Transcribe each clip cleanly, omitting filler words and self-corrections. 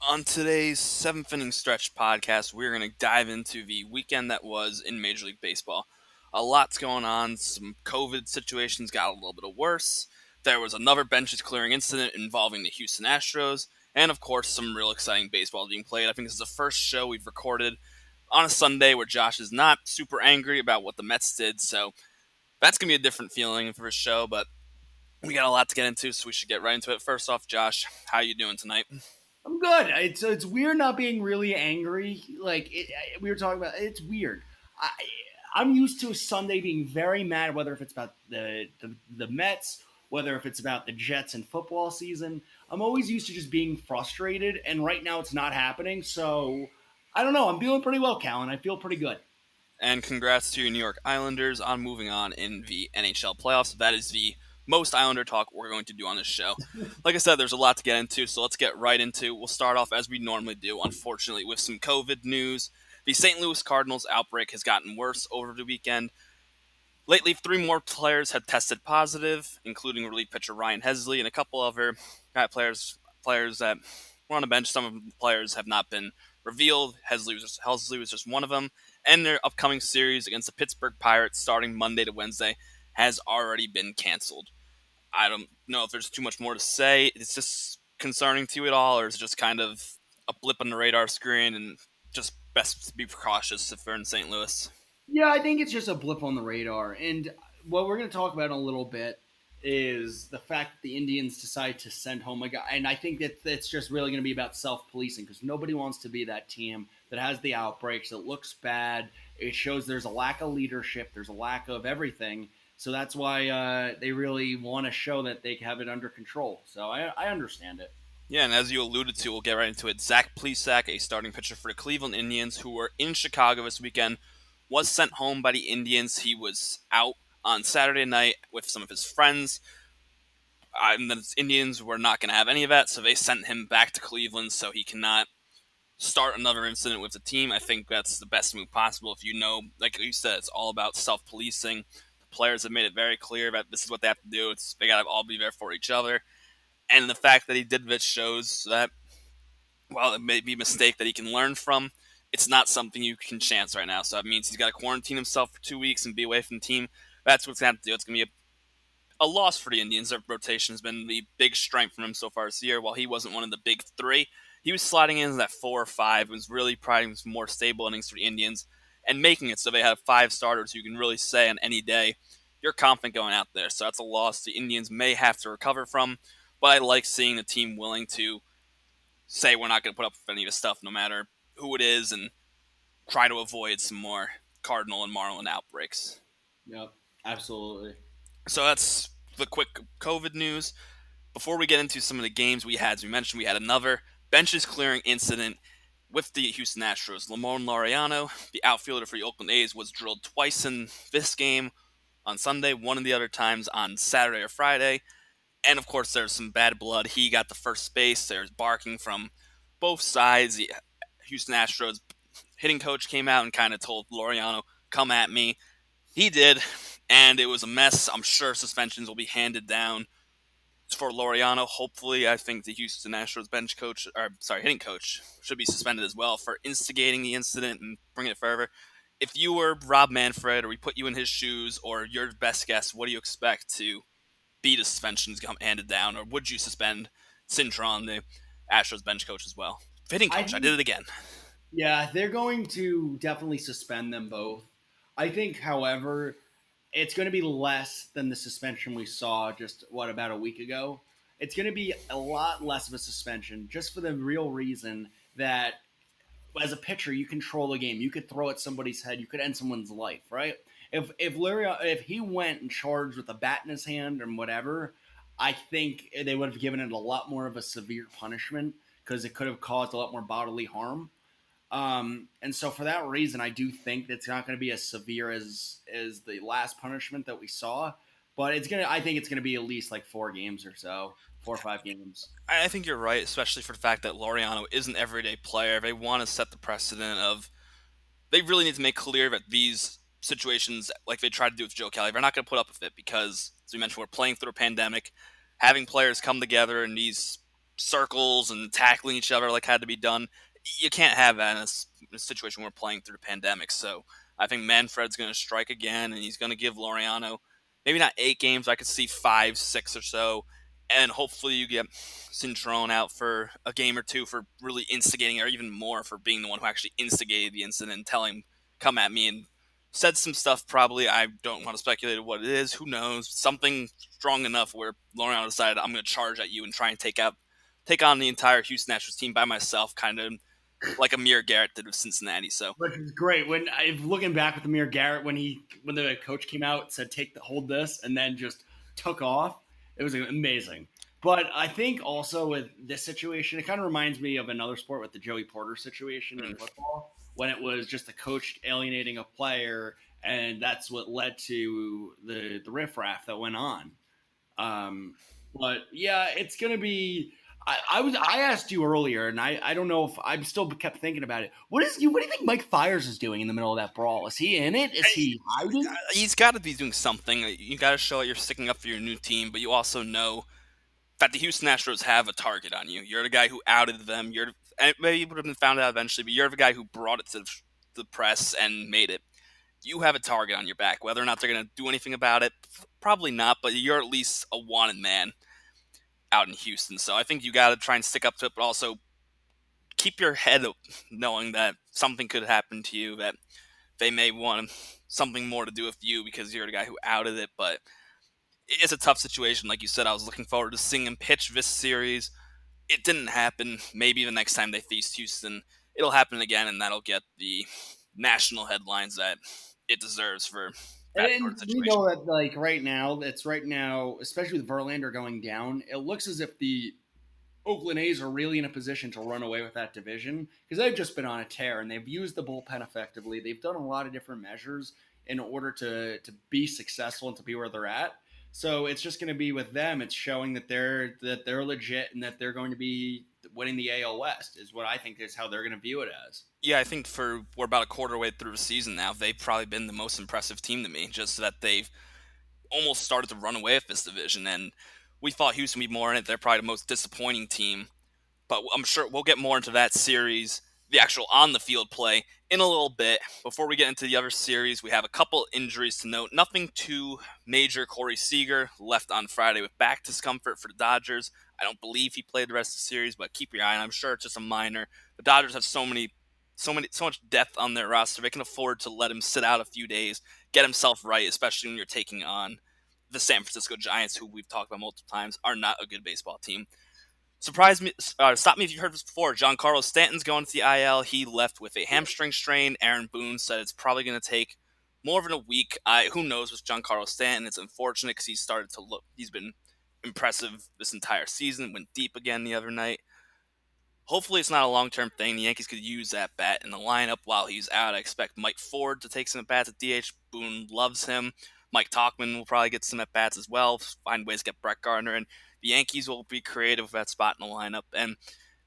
On today's seventh inning stretch podcast, we're going to dive into the weekend that was in Major League Baseball. A lot's going on. Some COVID situations got a little bit worse. There was another benches clearing incident involving the Houston Astros. And of course, some real exciting baseball being played. I think this is the first show we've recorded on a Sunday where Josh is not super angry about what the Mets did. So that's going to be a different feeling for a show. But we got a lot to get into, so we should get right into it. First off, Josh, how you doing tonight? I'm good. It's weird not being really angry. We were talking about, it's weird. I I'm used to Sunday being very mad, whether if it's about the Mets, whether if it's about the Jets and football season. I'm always used to just being frustrated, and right now it's not happening. So I don't know. I'm feeling pretty well, Callan. I feel pretty good. And congrats to your New York Islanders on moving on in the NHL playoffs. That is the most Islander talk we're going to do on this show. Like I said, there's a lot to get into, so let's get right into. We'll start off as we normally do, unfortunately, with some COVID news. The St. Louis Cardinals outbreak has gotten worse over the weekend. Lately, three more players have tested positive, including relief pitcher Ryan Hesley and a couple other players that were on the bench. Some of the players have not been revealed. Hesley was just one of them. And their upcoming series against the Pittsburgh Pirates, starting Monday to Wednesday, has already been canceled. I don't know if there's too much more to say. It's just concerning to you at all, or is it just kind of a blip on the radar screen and just best to be precautious if they're in St. Louis? Yeah, I think it's just a blip on the radar. And what we're going to talk about in a little bit is the fact that the Indians decide to send home a guy. And I think that it's just really going to be about self policing because nobody wants to be that team that has the outbreaks. It looks bad. It shows there's a lack of leadership, there's a lack of everything. So that's why they really want to show that they have it under control. So I understand it. Yeah, and as you alluded to, we'll get right into it. Zach Plesac, a starting pitcher for the Cleveland Indians, who were in Chicago this weekend, was sent home by the Indians. He was out on Saturday night with some of his friends. And the Indians were not going to have any of that, so they sent him back to Cleveland so he cannot start another incident with the team. I think that's the best move possible. If you know, like you said, it's all about self-policing. The players have made it very clear that this is what they have to do. They got to all be there for each other. And the fact that he did this shows that while it may be a mistake that he can learn from, it's not something you can chance right now. So that means he's got to quarantine himself for 2 weeks and be away from the team. That's what's going to have to do. It's going to be a loss for the Indians. Their rotation has been the big strength from him so far this year. While he wasn't one of the big three, he was sliding in that 4 or 5. It was really providing some more stable innings for the Indians and making it so they have 5 starters who you can really say on any day you're confident going out there. So that's a loss the Indians may have to recover from. But I like seeing the team willing to say we're not going to put up with any of this stuff no matter who it is and try to avoid some more Cardinal and Marlin outbreaks. Yep, absolutely. So that's the quick COVID news. Before we get into some of the games we had, as we mentioned, we had another benches clearing incident with the Houston Astros. Lamon Laureano, the outfielder for the Oakland A's, was drilled twice in this game on Sunday, one of the other times on Saturday or Friday. And of course, there's some bad blood. He got the first base. There's barking from both sides. The Houston Astros hitting coach came out and kind of told Laureano, come at me. He did, and it was a mess. I'm sure suspensions will be handed down for Laureano. Hopefully, I think the Houston Astros hitting coach should be suspended as well for instigating the incident and bringing it further. If you were Rob Manfred, or we put you in his shoes, or your best guess, what do you expect to be the suspensions come handed down, or would you suspend Cintron, the Astros bench coach, as well? Hitting I coach, I think did it again. Yeah, they're going to definitely suspend them both. I think, however, it's going to be less than the suspension we saw just about a week ago. It's going to be a lot less of a suspension just for the real reason that as a pitcher you control the game. You could throw at somebody's head, you could end someone's life, right? If he went and charged with a bat in his hand or whatever, I think they would have given it a lot more of a severe punishment because it could have caused a lot more bodily harm. And so for that reason, I do think it's not going to be as severe as the last punishment that we saw, but it's gonna. I think it's going to be at least like 4 games or so, 4 or 5 games. I think you're right, especially for the fact that Laureano is an everyday player. They want to set the precedent of they really need to make clear that these situations, like they tried to do with Joe Kelly, they're not going to put up with it because, as we mentioned, we're playing through a pandemic. Having players come together in these circles and tackling each other like had to be done. You can't have that in a situation where we're playing through the pandemic. So I think Manfred's going to strike again, and he's going to give Laureano maybe not 8 games. I could see 5, 6 or so, and hopefully you get Cintrone out for a game or two for really instigating, or even more for being the one who actually instigated the incident and telling him come at me and said some stuff. Probably I don't want to speculate what it is. Who knows? Something strong enough where Laureano decided I'm going to charge at you and try and take on the entire Houston Astros team by myself, kind of like Amir Garrett did with Cincinnati. So Which is great. When I looking back with Amir Garrett, when the coach came out, said hold this, and then just took off, it was amazing. But I think also with this situation, it kind of reminds me of another sport with the Joey Porter situation in football, when it was just a coach alienating a player, and that's what led to the riffraff that went on. Um, but yeah, it's gonna be. I asked you earlier, and I don't know if I'm still kept thinking about it. What do you think Mike Fires is doing in the middle of that brawl? Is he in it? Is he hiding? he's got to be doing something. You got to show that you're sticking up for your new team, but you also know that the Houston Astros have a target on you. You're the guy who outed them. And maybe it would have been found out eventually, but you're the guy who brought it to the press and made it. You have a target on your back. Whether or not they're going to do anything about it, probably not, but you're at least a wanted man out in Houston. So I think you got to try and stick up to it, but also keep your head up, knowing that something could happen to you, that they may want something more to do with you because you're the guy who outed it. But it's a tough situation. Like you said, I was looking forward to seeing him pitch this series. It didn't happen. Maybe the next time they face Houston, it'll happen again, and that'll get the national headlines that it deserves for that sort And of we situation. know that right now, especially with Verlander going down, it looks as if the Oakland A's are really in a position to run away with that division because they've just been on a tear and they've used the bullpen effectively. They've done a lot of different measures in order to be successful and to be where they're at. So it's just going to be with them. It's showing that they're legit and that they're going to be winning the AL West is what I think is how they're going to view it as. Yeah, I think we're about a quarter way through the season now. They've probably been the most impressive team to me, just that they've almost started to run away with this division. And we thought Houston would be more in it. They're probably the most disappointing team, but I'm sure we'll get more into that series, the actual on the field play, in a little bit. Before we get into the other series, we have a couple injuries to note. Nothing too major. Corey Seager left on Friday with back discomfort for the Dodgers. I don't believe he played the rest of the series, but keep your eye on. I'm sure it's just a minor. The Dodgers have so much depth on their roster. They can afford to let him sit out a few days, get himself right, especially when you're taking on the San Francisco Giants, who we've talked about multiple times, are not a good baseball team. Surprised me. Stop me if you've heard this before. Giancarlo Stanton's going to the IL. He left with a hamstring strain. Aaron Boone said it's probably going to take more than a week. Who knows with Giancarlo Stanton? It's unfortunate because he's started to look. He's been impressive this entire season. Went deep again the other night. Hopefully, it's not a long-term thing. The Yankees could use that bat in the lineup while he's out. I expect Mike Ford to take some at bats at DH. Boone loves him. Mike Talkman will probably get some at bats as well. Find ways to get Brett Gardner, and the Yankees will be creative with that spot in the lineup. And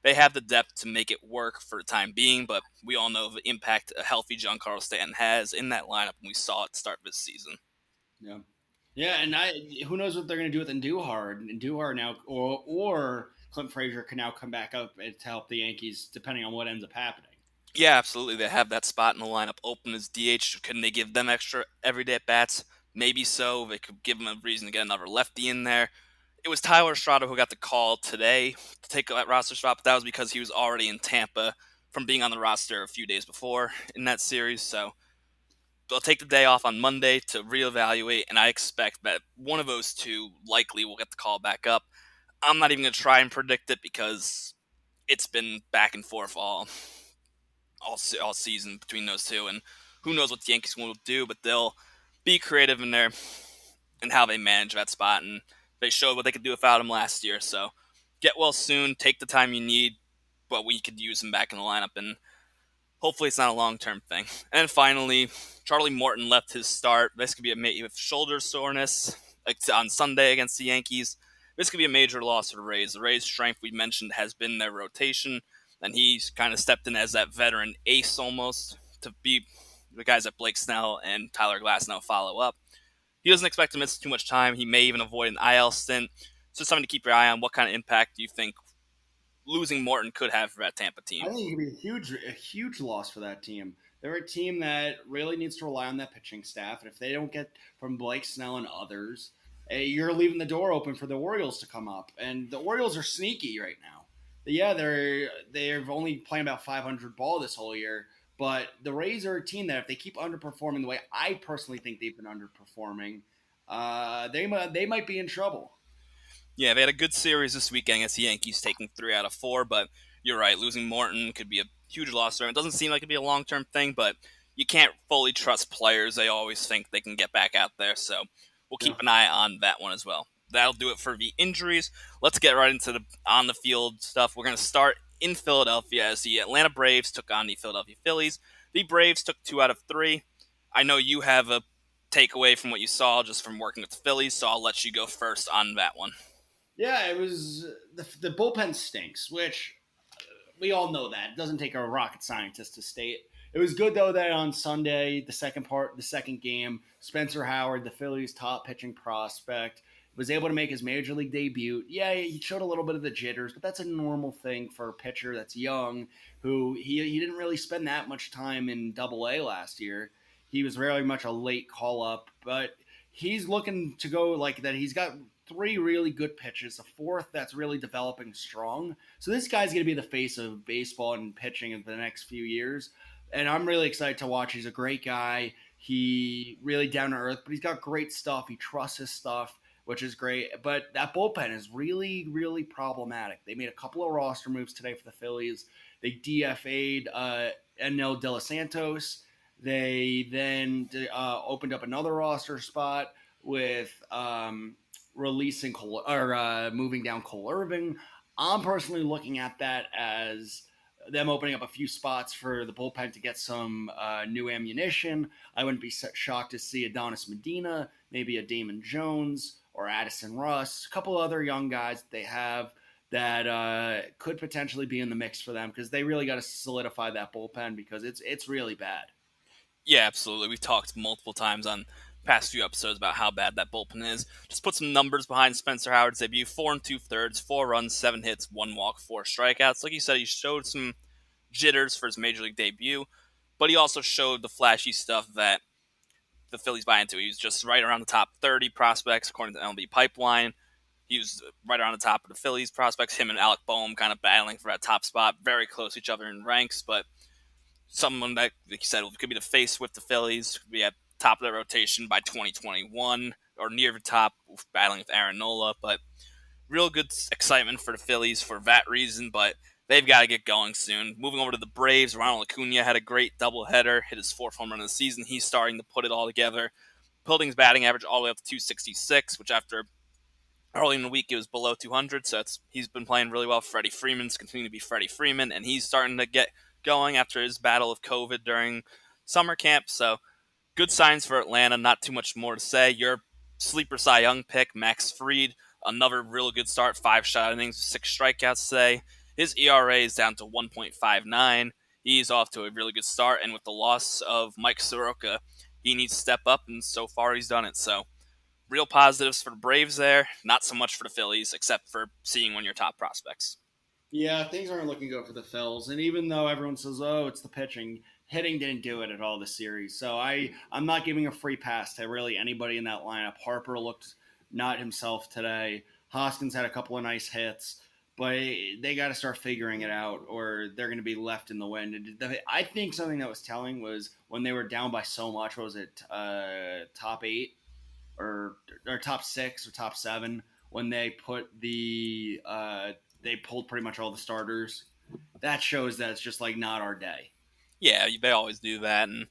they have the depth to make it work for the time being. But we all know the impact a healthy Giancarlo Stanton has in that lineup, and we saw it start this season. Yeah. Yeah, and who knows what they're going to do with Andujar? Andujar now, or Clint Frazier can now come back up to help the Yankees, depending on what ends up happening. Yeah, absolutely. They have that spot in the lineup open as DH. Can they give them extra everyday at bats? Maybe so. They could give them a reason to get another lefty in there. It was Tyler Estrada who got the call today to take that roster spot, but that was because he was already in Tampa from being on the roster a few days before in that series. So they'll take the day off on Monday to reevaluate, and I expect that one of those two likely will get the call back up. I'm not even going to try and predict it because it's been back and forth all season between those two, and who knows what the Yankees will do, but they'll be creative in there and how they manage that spot, and they showed what they could do without him last year. So get well soon, take the time you need, but we could use him back in the lineup, and hopefully it's not a long-term thing. And finally, Charlie Morton left his start. This could be a with shoulder soreness like on Sunday against the Yankees. This could be a major loss for the Rays. The Rays' strength we mentioned has been their rotation, and he's kind of stepped in as that veteran ace almost to be the guys that Blake Snell and Tyler Glasnow follow up. He doesn't expect to miss too much time. He may even avoid an IL stint. So something to keep your eye on. What kind of impact do you think losing Morton could have for that Tampa I team. think it could be a huge loss for that team. They're a team that really needs to rely on that pitching staff, and if they don't get from Blake Snell and others, you're leaving the door open for the Orioles to come up. And the Orioles are sneaky right now. Yeah, they're only playing about 500 ball this whole year, but the Rays are a team that if they keep underperforming the way I personally think they've been underperforming, they might be in trouble. Yeah, they had a good series this weekend against the Yankees, taking 3 out of 4. But you're right, losing Morton could be a huge loss for them. It doesn't seem like it'd be a long term thing, but you can't fully trust players. They always think they can get back out there. So we'll Yeah. keep an eye on that one as well. That'll do it for the injuries. Let's get right into the on the field stuff. We're going to start in Philadelphia as the Atlanta Braves took on the Philadelphia Phillies. The Braves took 2 out of 3. I know you have a takeaway from what you saw just from working with the Phillies, so I'll let you go first on that one. Yeah, it was the bullpen stinks, which we all know that. It doesn't take a rocket scientist to state. It was good though that on Sunday, the second game, Spencer Howard, the Phillies' top pitching prospect, was able to make his major league debut. Yeah, he showed a little bit of the jitters, but that's a normal thing for a pitcher that's young who he didn't really spend that much time in Double A last year. He was very much a late call up, but he's looking to go like that. He's got three really good pitches, a fourth that's really developing strong. So this guy's going to be the face of baseball and pitching in the next few years. And I'm really excited to watch. He's a great guy. He really down to earth, but he's got great stuff. He trusts his stuff, which is great. But that bullpen is really, really problematic. They made a couple of roster moves today for the Phillies. They DFA'd Enel De Los Santos. They then opened up another roster spot with releasing Cole, or moving down Cole Irving. I'm personally looking at that as them opening up a few spots for the bullpen to get some new ammunition. I wouldn't be shocked to see Adonis Medina, maybe a Damon Jones or Addison Russ, a couple other young guys that they have that could potentially be in the mix for them because they really got to solidify that bullpen because it's really bad. Yeah, absolutely. We've talked multiple times on past few episodes about how bad that bullpen is. Just put some numbers behind Spencer Howard's debut: 4 2/3, 4 runs, 7 hits, 1 walk, 4 strikeouts. Like you said, he showed some jitters for his major league debut, but he also showed the flashy stuff that the Phillies buy into. He was just right around the top 30 prospects according to MLB Pipeline. He was right around the top of the Phillies prospects. Him and Alec Boehm kind of battling for that top spot, very close to each other in ranks, but someone that, like you said, could be the face with the Phillies, could be at top of the rotation by 2021 or near the top, battling with Aaron Nola. But real good excitement for the Phillies for that reason, but they've got to get going soon. Moving over to the Braves, Ronald Acuna had a great doubleheader, hit his fourth home run of the season. He's starting to put it all together. Building's batting average all the way up to 266, which after early in the week it was below 200, so he's been playing really well. Freddie Freeman's continuing to be Freddie Freeman, and he's starting to get going after his battle of COVID during summer camp. So good signs for Atlanta. Not too much more to say. Your sleeper Cy Young pick, Max Fried, another real good start. 5 innings, 6 strikeouts today. His ERA is down to 1.59. He's off to a really good start, and with the loss of Mike Soroka, he needs to step up, and so far he's done it. So real positives for the Braves there. Not so much for the Phillies, except for seeing one of your top prospects. Yeah, things aren't looking good for the Phils, and even though everyone says, "Oh, it's the pitching," hitting didn't do it at all this series. So I'm not giving a free pass to really anybody in that lineup. Harper looked not himself today. Hoskins had a couple of nice hits, but they got to start figuring it out, or they're going to be left in the wind. I think something that was telling was when they were down by so much. What was it, top eight or top six or top seven? When they pulled pretty much all the starters. That shows that it's just like not our day. Yeah, they always do that, and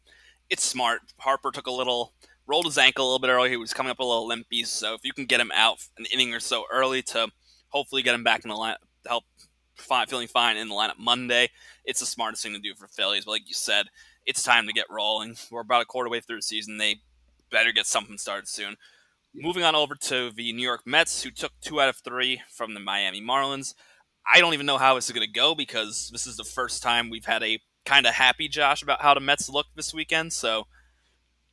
it's smart. Harper took a little, rolled his ankle a little bit early. He was coming up a little limpy, so if you can get him out an inning or so early to hopefully get him back in the lineup, help feeling fine in the lineup Monday, it's the smartest thing to do for Phillies. But like you said, it's time to get rolling. We're about a quarter way through the season. They better get something started soon. Moving on over to the New York Mets, who took 2 out of 3 from the Miami Marlins. I don't even know how this is going to go because this is the first time we've had a kind of happy Josh about how the Mets look this weekend. So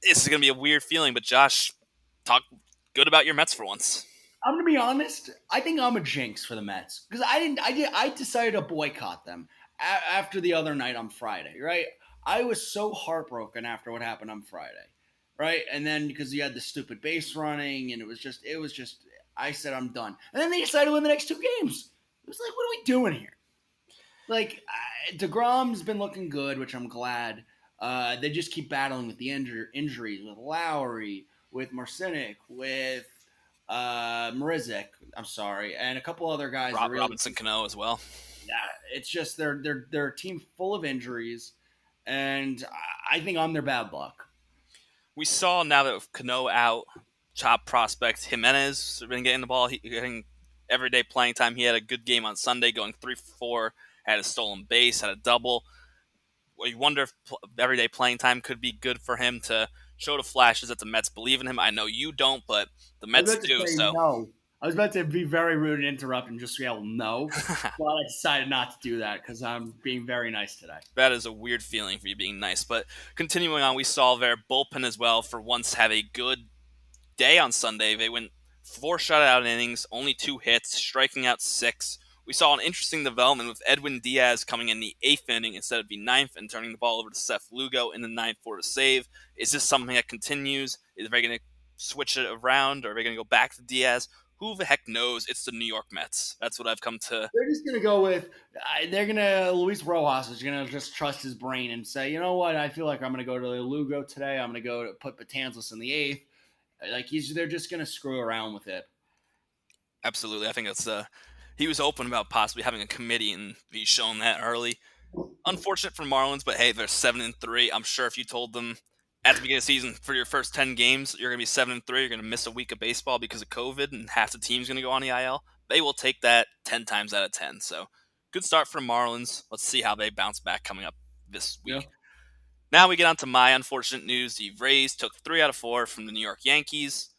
this is going to be a weird feeling. But Josh, talk good about your Mets for once. I'm gonna be honest. I think I'm a jinx for the Mets because I didn't. I did. I decided to boycott them after the other night on Friday. Right. I was so heartbroken after what happened on Friday. Right. And then because you had the stupid base running, and it was just. I said I'm done. And then they decided to win the next two games. It was like, what are we doing here? Like Degrom's been looking good, which I'm glad. They just keep battling with the injuries with Lowry, with Marcinic, with Marizic. I'm sorry, and a couple other guys that really. Robinson Cano as well. Yeah, it's just they're a team full of injuries, and I think I'm their bad luck. We saw now that with Cano out, top prospect Jimenez been getting the ball, getting everyday playing time. He had a good game on Sunday, going 3 for 4, had a stolen base, had a double. Well, you wonder if everyday playing time could be good for him to show the flashes that the Mets believe in him. I know you don't, but the I was Mets about to do. say So no. I was about to be very rude and interrupt and just yell no, but I decided not to do that because I'm being very nice today. that is a weird feeling for you being nice. But continuing on, we saw their bullpen as well for once have a good day on Sunday. They went 4 shutout innings, only 2 hits, striking out 6. We saw an interesting development with Edwin Diaz coming in the 8th inning instead of the ninth and turning the ball over to Seth Lugo in the ninth for a save. Is this something that continues? Is they going to switch it around, or are they going to go back to Diaz? Who the heck knows? It's the New York Mets. That's what I've come to. They're just gonna go with. They're gonna. Luis Rojas is gonna just trust his brain and say, you know what? I feel like I'm gonna go to Lugo today. I'm gonna go to put Betances in the eighth. Like they're just gonna screw around with it. Absolutely. I think that's he was open about possibly having a committee, and he's shown that early. Unfortunate for Marlins, but hey, they're 7-3. I'm sure if you told them at the beginning of the season for your first 10 games, you're going to be 7-3, you're going to miss a week of baseball because of COVID, and half the team's going to go on the IL, they will take that 10 times out of 10. So good start for Marlins. Let's see how they bounce back coming up this Yeah. week. Now we get on to my unfortunate news. The Rays took 3 out of 4 from the New York Yankees.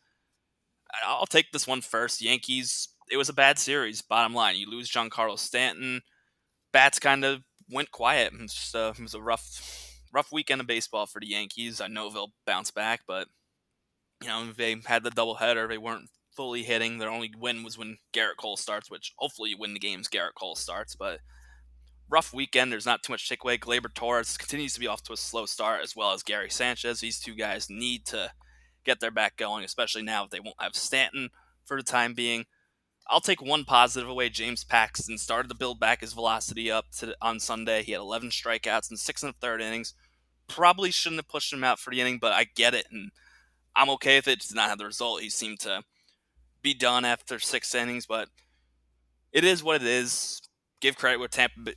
I'll take this one first. Yankees, it was a bad series. Bottom line, you lose Giancarlo Stanton. Bats kind of went quiet. It was a rough weekend of baseball for the Yankees. I know they'll bounce back, but they had the doubleheader. They weren't fully hitting. Their only win was when Garrett Cole starts, which hopefully you win the games Garrett Cole starts. But rough weekend. There's not too much takeaway. Gleyber Torres continues to be off to a slow start, as well as Gary Sanchez. These two guys need to get their back going, especially now that they won't have Stanton for the time being. I'll take one positive away. James Paxton started to build back his velocity up on Sunday. He had 11 strikeouts in 6 1/3 innings. Probably shouldn't have pushed him out for the inning, but I get it, and I'm okay with it. Did not have the result. He seemed to be done after 6 innings, but it is what it is. Give credit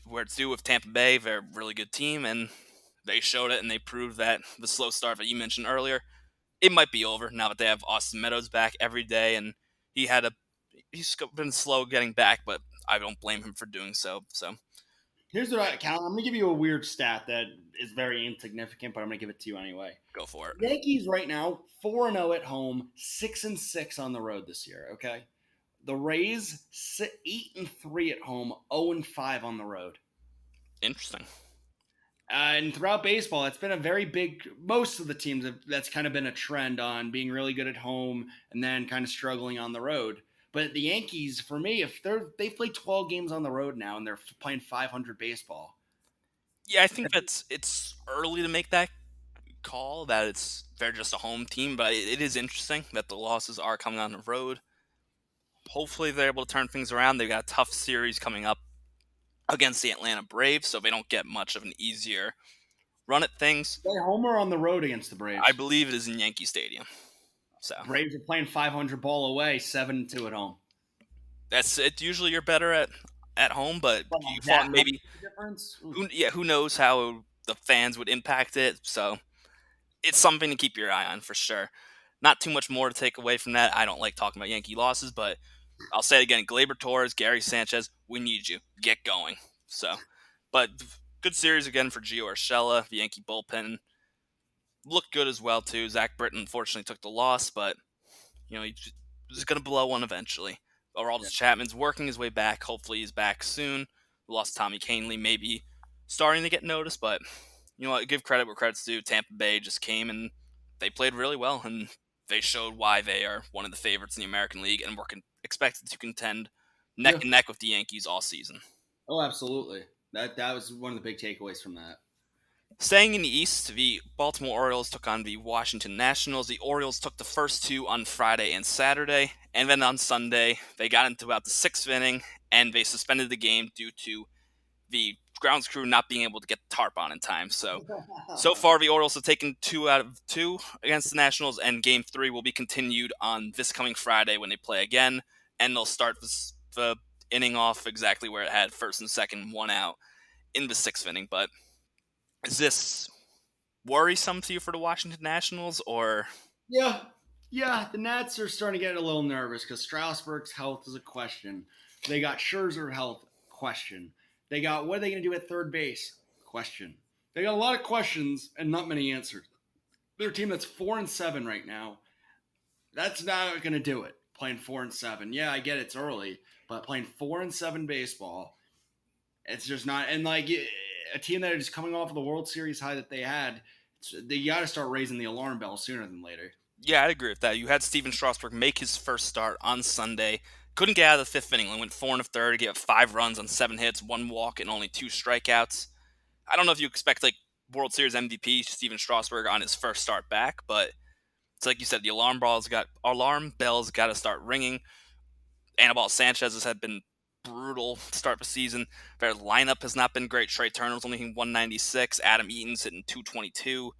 where it's due with Tampa Bay. They're a really good team, and they showed it, and they proved that the slow start that you mentioned earlier, it might be over now that they have Austin Meadows back every day, and he's been slow getting back, but I don't blame him for doing so. So Here's what I count. I'm gonna give you a weird stat that is very insignificant, but I'm gonna give it to you anyway. go for it. Yankees right now 4-0 at home, 6-6 on the road this year. Okay, the Rays 8-3 at home, 0-5 on the road. Interesting. And throughout baseball, it's been a very big. Most of the teams that's kind of been a trend on being really good at home and then kind of struggling on the road. But the Yankees, for me, if they've played 12 games on the road now and they're playing 500 baseball. Yeah, I think it's early to make that call that they're just a home team, but it is interesting that the losses are coming on the road. Hopefully they're able to turn things around. They've got a tough series coming up against the Atlanta Braves, so they don't get much of an easier run at things. They home or on the road against the Braves? I believe it is in Yankee Stadium. So Braves are playing 500 ball away, 7-2 at home. that's it. Usually you're better at home, but Well, you that thought maybe difference. who knows how the fans would impact it. So it's something to keep your eye on for sure. Not too much more to take away from that. I don't like talking about Yankee losses, but I'll say it again: Gleyber Torres, Gary Sanchez, we need you. Get going. So, but good series again for Gio Urshela. The Yankee bullpen looked good as well too. Zach Britton unfortunately took the loss, but he was going to blow one eventually. Aroldis Chapman's working his way back. Hopefully he's back soon. We lost Tommy Kahnle, maybe starting to get noticed, but you know what? Give credit where credit's due. Tampa Bay just came and they played really well, and they showed why they are one of the favorites in the American League and expected to contend neck Yeah. and neck with the Yankees all season. Oh, absolutely. That was one of the big takeaways from that. Staying in the East, the Baltimore Orioles took on the Washington Nationals. The Orioles took the first two on Friday and Saturday, and then on Sunday, they got into about the sixth inning, and they suspended the game due to the grounds crew not being able to get the tarp on in time. So far, the Orioles have taken 2 out of 2 against the Nationals, and Game 3 will be continued on this coming Friday when they play again, and they'll start the inning off exactly where it had first and second, 1 out in the sixth inning. But is this worrisome to you for the Washington Nationals, or Yeah, yeah. The Nats are starting to get a little nervous because Strasburg's health is a question. They got Scherzer health question. They got what are they going to do at third base question. They got a lot of questions and not many answers. They're a team that's 4-7 right now. That's not going to do it. Playing 4-7. Yeah, I get it's early, but playing 4-7 baseball, it's just not. And like a team that is coming off of the World Series high that they had, they got to start raising the alarm bell sooner than later. yeah, I agree with that. You had Steven Strasburg make his first start on Sunday. Couldn't get out of the fifth inning. Went 4 1/3, gave up 5 runs on 7 hits, 1 walk, and only 2 strikeouts. I don't know if you expect like World Series MVP Steven Strasburg on his first start back, but it's like you said, the alarm bells got to start ringing. Anibal Sanchez has been brutal to start the season. Their lineup has not been great. Trey Turner's only hitting 196. Adam Eaton's hitting 222.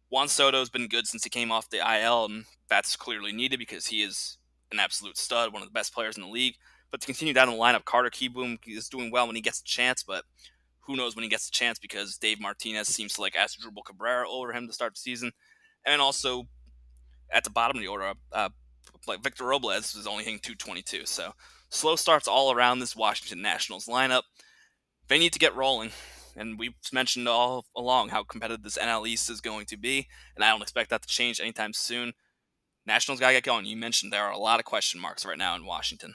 Juan Soto's been good since he came off the IL, and that's clearly needed because he is an absolute stud, one of the best players in the league. But to continue down the lineup, Carter Kieboom is doing well when he gets a chance, but who knows when he gets a chance because Dave Martinez seems to like Asdrubal Cabrera over him to start the season. And also at the bottom of the order, like Victor Robles is only hitting 222. So slow starts all around this Washington Nationals lineup. They need to get rolling. And we've mentioned all along how competitive this NL East is going to be, and I don't expect that to change anytime soon. Nationals got to get going. You mentioned there are a lot of question marks right now in Washington.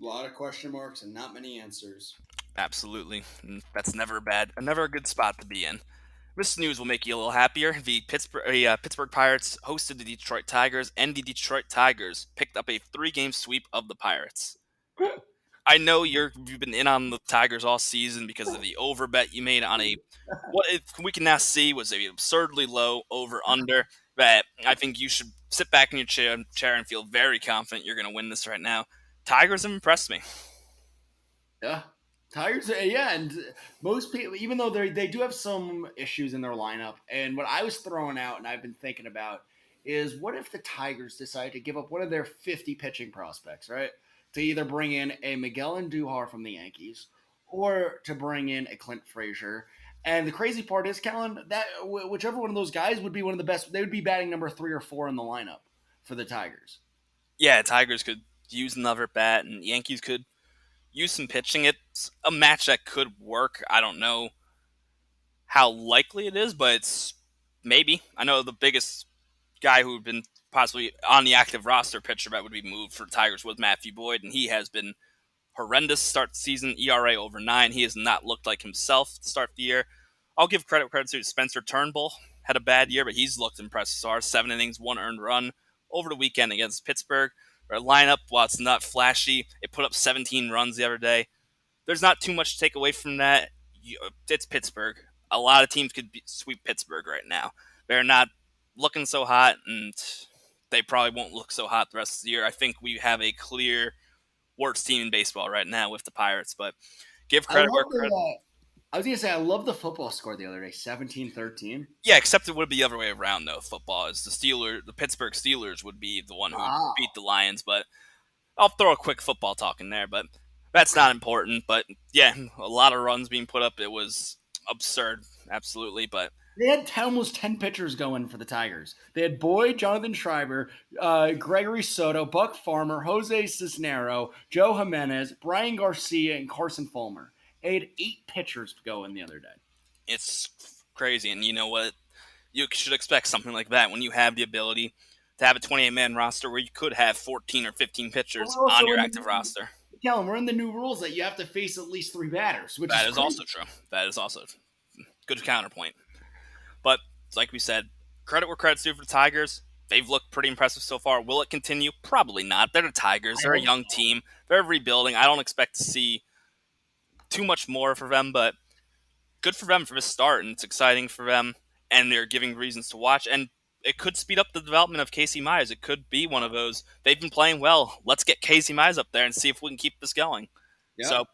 A lot of question marks and not many answers. Absolutely. And that's never never a good spot to be in. This news will make you a little happier. The Pittsburgh Pirates hosted the Detroit Tigers, and the Detroit Tigers picked up a 3-game sweep of the Pirates. I know you've been in on the Tigers all season because of the over bet you made on we can now see was a absurdly low over under that I think you should sit back in your chair and feel very confident you're going to win this right now. Tigers have impressed me. Yeah. Tigers, yeah, and most people, even though they do have some issues in their lineup, and what I was throwing out and I've been thinking about is what if the Tigers decide to give up one of their 50 pitching prospects, right? To either bring in a Miguel Andujar from the Yankees or to bring in a Clint Frazier. And the crazy part is, Kellen, that whichever one of those guys would be one of the best, they would be batting number 3 or 4 in the lineup for the Tigers. Yeah, Tigers could use another bat, and Yankees could use some pitching. It's a match that could work. I don't know how likely it is, but it's maybe. I know the biggest guy who had been possibly on the active roster pitcher that would be moved for the Tigers was Matthew Boyd, and he has been horrendous start the season, ERA over 9. He has not looked like himself to start the year. I'll give credit to Spencer Turnbull. Had a bad year, but he's looked impressive so far. 7 innings, 1 earned run over the weekend against Pittsburgh. Their lineup, while it's not flashy, it put up 17 runs the other day. There's not too much to take away from that. It's Pittsburgh. A lot of teams could sweep Pittsburgh right now. They're not looking so hot, and they probably won't look so hot the rest of the year. I think we have a clear worst team in baseball right now with the Pirates, but give credit where credit. I was going to say, I love the football score the other day, 17-13. Yeah, except it would be the other way around, though. Football is the Pittsburgh Steelers would be the one who would beat the Lions, but I'll throw a quick football talk in there, but that's not important. But yeah, a lot of runs being put up. It was absurd, absolutely, but they had almost 10 pitchers going for the Tigers. They had Boyd, Jonathan Schreiber, Gregory Soto, Buck Farmer, Jose Cisnero, Joe Jimenez, Brian Garcia, and Carson Fulmer. They had 8 pitchers going the other day. It's crazy, and you know what? You should expect something like that when you have the ability to have a 28-man roster where you could have 14 or 15 pitchers on your active roster. Kellen, we're in the new rules that you have to face at least 3 batters, which is also true. That is also good counterpoint. But like we said, credit where credit's due for the Tigers. they've looked pretty impressive so far. Will it continue? Probably not. They're the Tigers. I They're a hope young team. They're rebuilding. I don't expect to see too much more for them, but good for them for the start, and it's exciting for them, and they're giving reasons to watch, and it could speed up the development of Casey Myers. It could be one of those. They've been playing well. Let's get Casey Myers up there and see if we can keep this going. Yep. So,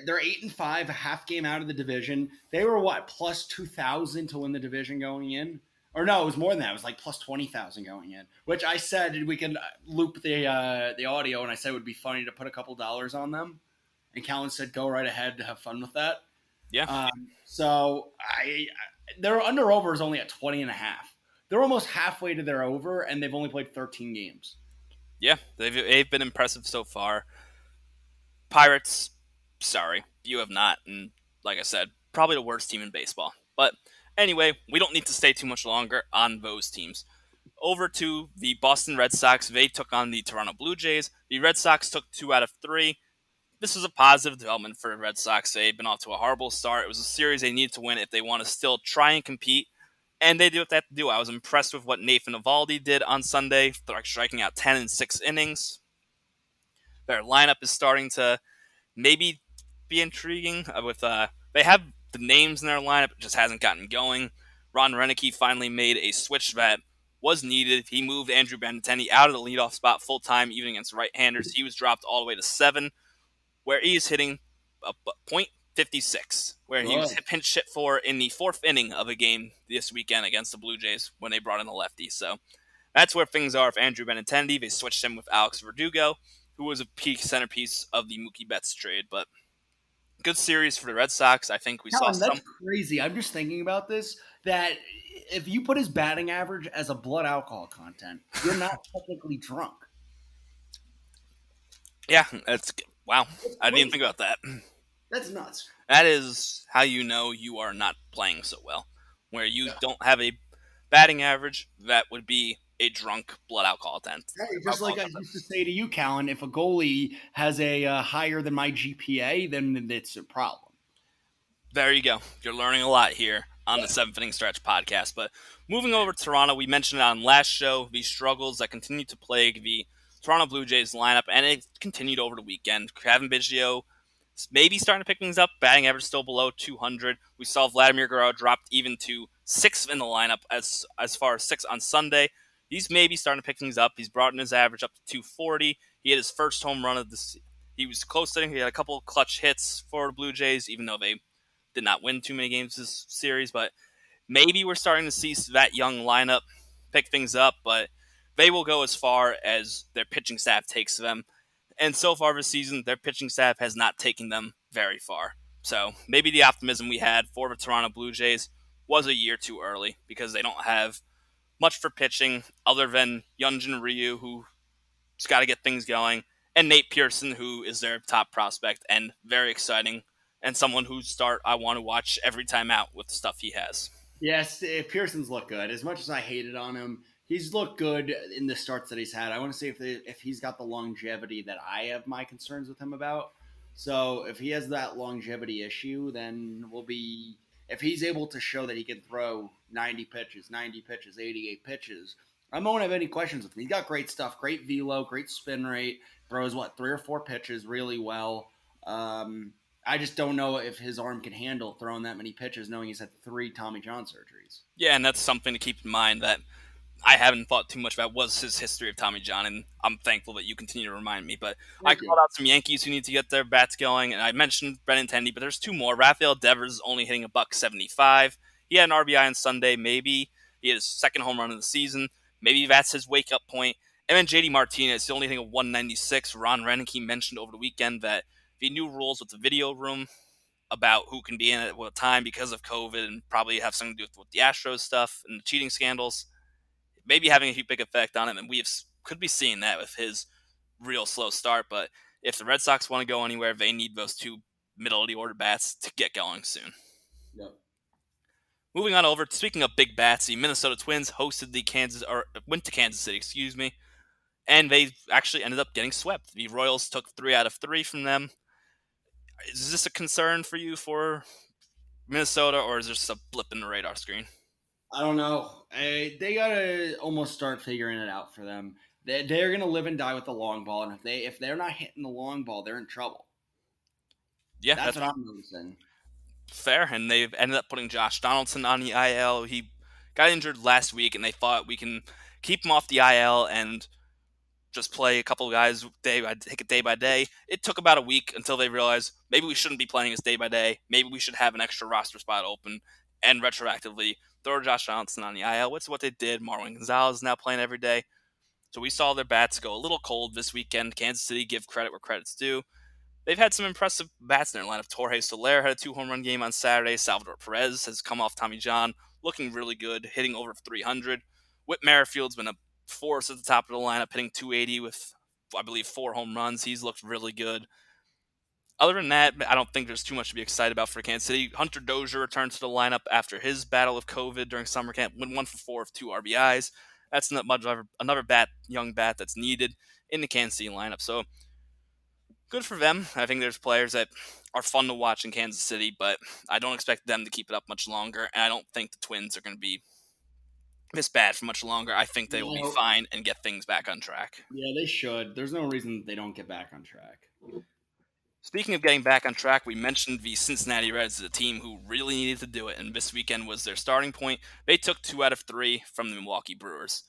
They're 8-5, a half game out of the division. They were what, plus 2,000 to win the division going in? Or no, it was more than that. It was like plus 20,000 going in. Which I said we can loop the audio, and I said it would be funny to put a couple dollars on them. And Callan said, "Go right ahead, have fun with that." yeah. So their under over is only at 20 and a half. They're almost halfway to their over, and they've only played 13 games. Yeah, they've been impressive so far. Pirates, sorry, you have not. And like I said, probably the worst team in baseball. But anyway, we don't need to stay too much longer on those teams. Over to the Boston Red Sox. They took on the Toronto Blue Jays. The Red Sox took 2 out of 3. This was a positive development for the Red Sox. They've been off to a horrible start. It was a series they needed to win if they want to still try and compete. And they do what they have to do. I was impressed with what Nathan Eovaldi did on Sunday, striking out 10 in 6 innings. Their lineup is starting to maybe be intriguing. They have the names in their lineup, it just hasn't gotten going. Ron Renicky finally made a switch that was needed. He moved Andrew Benintendi out of the leadoff spot full time, even against right-handers. He was dropped all the way to 7, where he's hitting a .56, where he was pinch hit for in the 4th inning of a game this weekend against the Blue Jays when they brought in the lefty. So that's where things are with Andrew Benintendi. They switched him with Alex Verdugo, who was a peak centerpiece of the Mookie Betts trade. But good series for the Red Sox. I think we saw Callan, some. that's crazy. I'm just thinking about this. That if you put his batting average as a blood alcohol content, you're not technically drunk. Yeah, that's wow. That's I didn't even crazy. think about that. That's nuts. That is how you know you are not playing so well, where you Yeah. don't have a batting average that would be a drunk blood alcohol content. Hey, just like I used to say to you, Callan, if a goalie has a higher than my GPA, then it's a problem. There you go. You're learning a lot here on the 7th Inning Stretch podcast. But moving over to Toronto, we mentioned it on last show, the struggles that continue to plague the Toronto Blue Jays lineup, and it continued over the weekend. Kevin Biggio maybe starting to pick things up, batting average still below 200. We saw Vladimir Guerrero dropped even to 6th in the lineup as far as 6 on Sunday. He's maybe starting to pick things up. He's brought in his average up to 240. He had his first home run of the. He was close to it. He had a couple of clutch hits for the Blue Jays, even though they did not win too many games this series. But maybe we're starting to see that young lineup pick things up, but they will go as far as their pitching staff takes them. And so far this season, their pitching staff has not taken them very far. So maybe the optimism we had for the Toronto Blue Jays was a year too early because they don't have much for pitching other than Hyunjin Ryu, who's got to get things going, and Nate Pearson, who is their top prospect and very exciting, and someone whose start I want to watch every time out with the stuff he has. Yes, Pearson's looked good. As much as I hated on him, he's looked good in the starts that he's had. I want to see if he's got the longevity that I have my concerns with him about. So if he has that longevity issue, then we'll be. If he's able to show that he can throw 90 pitches, 88 pitches, I won't have any questions with him. He's got great stuff, great velo, great spin rate. Throws what 3 or 4 pitches really well. I just don't know if his arm can handle throwing that many pitches, knowing he's had 3 Tommy John surgeries. Yeah, and that's something to keep in mind that I haven't thought too much about was his history of Tommy John, and I'm thankful that you continue to remind me. But I Thank called you. out some Yankees who need to get their bats going, and I mentioned Benintendi, but there's 2 more. Rafael Devers is only hitting a .75. He had an RBI on Sunday, maybe. He had his second home run of the season. Maybe that's his wake-up point. And then JD Martinez, the only thing of 196. Ron Renicky mentioned over the weekend that the new rules with the video room about who can be in it at what time because of COVID and probably have something to do with the Astros stuff and the cheating scandals, maybe having a big effect on him, and could be seeing that with his real slow start. But if the Red Sox want to go anywhere, they need those 2 middle of the order bats to get going soon. Yep. Moving on over, speaking of big bats, the Minnesota Twins went to Kansas City, and they actually ended up getting swept. The Royals took 3 out of 3 from them. Is this a concern for you for Minnesota, or is this a blip in the radar screen? I don't know. They gotta almost start figuring it out for them. They're gonna live and die with the long ball, and if they're not hitting the long ball, they're in trouble. Yeah, That's that's what I'm noticing. fair. And they've ended up putting Josh Donaldson on the IL. He got injured last week, and they thought we can keep him off the IL and just play a couple of guys take it day by day. It took about a week until they realized maybe we shouldn't be playing this day by day. Maybe we should have an extra roster spot open and retroactively throw Josh Johnson on the IL. Which is what they did. Marwin Gonzalez is now playing every day. So we saw their bats go a little cold this weekend. Kansas City, give credit where credit's due. They've had some impressive bats in their lineup. Torre Soler had a 2 home run game on Saturday. Salvador Perez has come off Tommy John, looking really good, hitting over 300. Whit Merrifield's been a force at the top of the lineup, hitting 280 with, I believe, 4 home runs. He's looked really good. Other than that, I don't think there's too much to be excited about for Kansas City. Hunter Dozier returned to the lineup after his battle with COVID during summer camp, went 1 for 4 with 2 RBIs. That's not much of another young bat that's needed in the Kansas City lineup. So good for them. I think there's players that are fun to watch in Kansas City, but I don't expect them to keep it up much longer. And I don't think the Twins are going to be this bad for much longer. I think they will be No, fine and get things back on track. yeah, they should. There's no reason they don't get back on track. Speaking of getting back on track, we mentioned the Cincinnati Reds as a team who really needed to do it, and this weekend was their starting point. They took 2 out of 3 from the Milwaukee Brewers.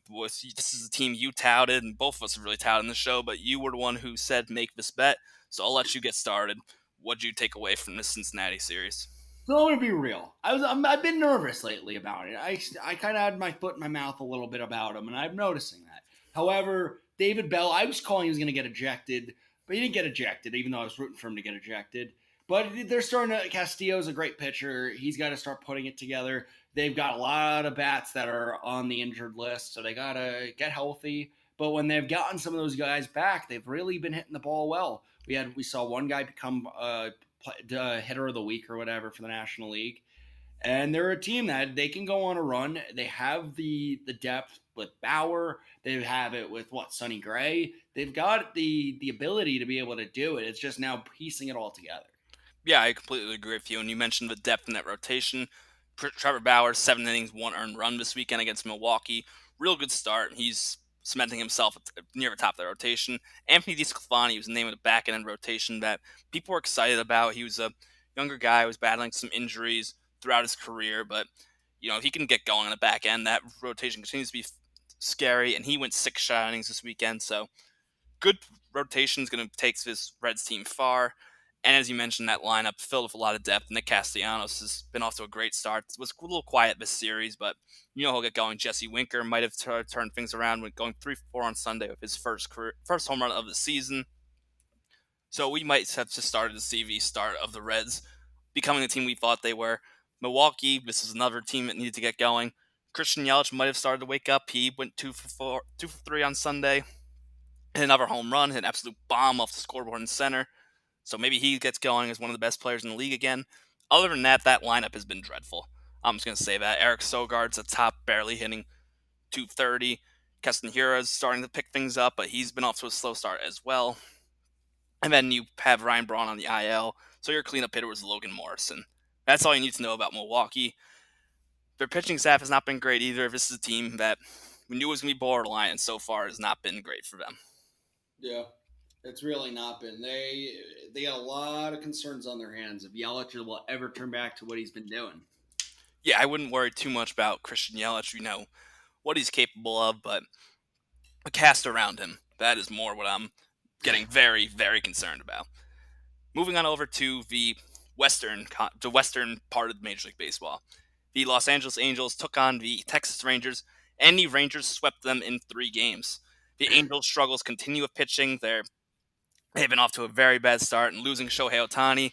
This is a team you touted, and both of us have really touted in the show, but you were the one who said make this bet, so I'll let you get started. What'd you take away from this Cincinnati series? So I'm gonna be real. I've been nervous lately about it. I kind of had my foot in my mouth a little bit about him, and I'm noticing that. However, David Bell, I was calling he was gonna get ejected, but he didn't get ejected, even though I was rooting for him to get ejected. But they're starting to. Castillo's a great pitcher. He's got to start putting it together. They've got a lot of bats that are on the injured list, so they gotta get healthy. But when they've gotten some of those guys back, they've really been hitting the ball well. We saw one guy become hitter of the week or whatever for the National League. And they're a team that they can go on a run. They have the depth with Bauer. They have it with Sonny Gray. They've got the ability to be able to do it. It's just now piecing it all together. Yeah, I completely agree with you. And you mentioned the depth in that rotation. Trevor Bauer, 7 innings, 1 earned run this weekend against Milwaukee. Real good start. He's cementing himself near the top of the rotation. Anthony DeSclafani was named the back end rotation that people were excited about. He was a younger guy, was battling some injuries throughout his career, but he can get going on the back end. That rotation continues to be scary, and he went 6 innings this weekend. So good rotation is going to take this Reds team far. And as you mentioned, that lineup filled with a lot of depth. Nick Castellanos has been off to a great start. It was a little quiet this series, but he'll get going. Jesse Winker might have turned things around with going 3 for 4 on Sunday with his first home run of the season. So we might have just started to see the start of the Reds becoming the team we thought they were. Milwaukee, this is another team that needed to get going. Christian Yelich might have started to wake up. He went 2 for 3 on Sunday. Hit another home run, hit an absolute bomb off the scoreboard in center. So maybe he gets going as one of the best players in the league again. Other than that, that lineup has been dreadful. I'm just going to say that. Eric Sogard's at top, barely hitting 230. Keston Hiura's starting to pick things up, but he's been off to a slow start as well. And then you have Ryan Braun on the IL. So your cleanup hitter was Logan Morrison. That's all you need to know about Milwaukee. Their pitching staff has not been great either. This is a team that we knew was going to be borderline, and so far has not been great for them. Yeah, it's really not been. They got a lot of concerns on their hands if Yelich will ever turn back to what he's been doing. Yeah, I wouldn't worry too much about Christian Yelich. What he's capable of, but a cast around him, that is more what I'm getting very, very concerned about. Moving on over to the western part of Major League Baseball. The Los Angeles Angels took on the Texas Rangers, and the Rangers swept them in 3 games. The Angels' struggles continue with pitching. They've been off to a very bad start, and losing Shohei Ohtani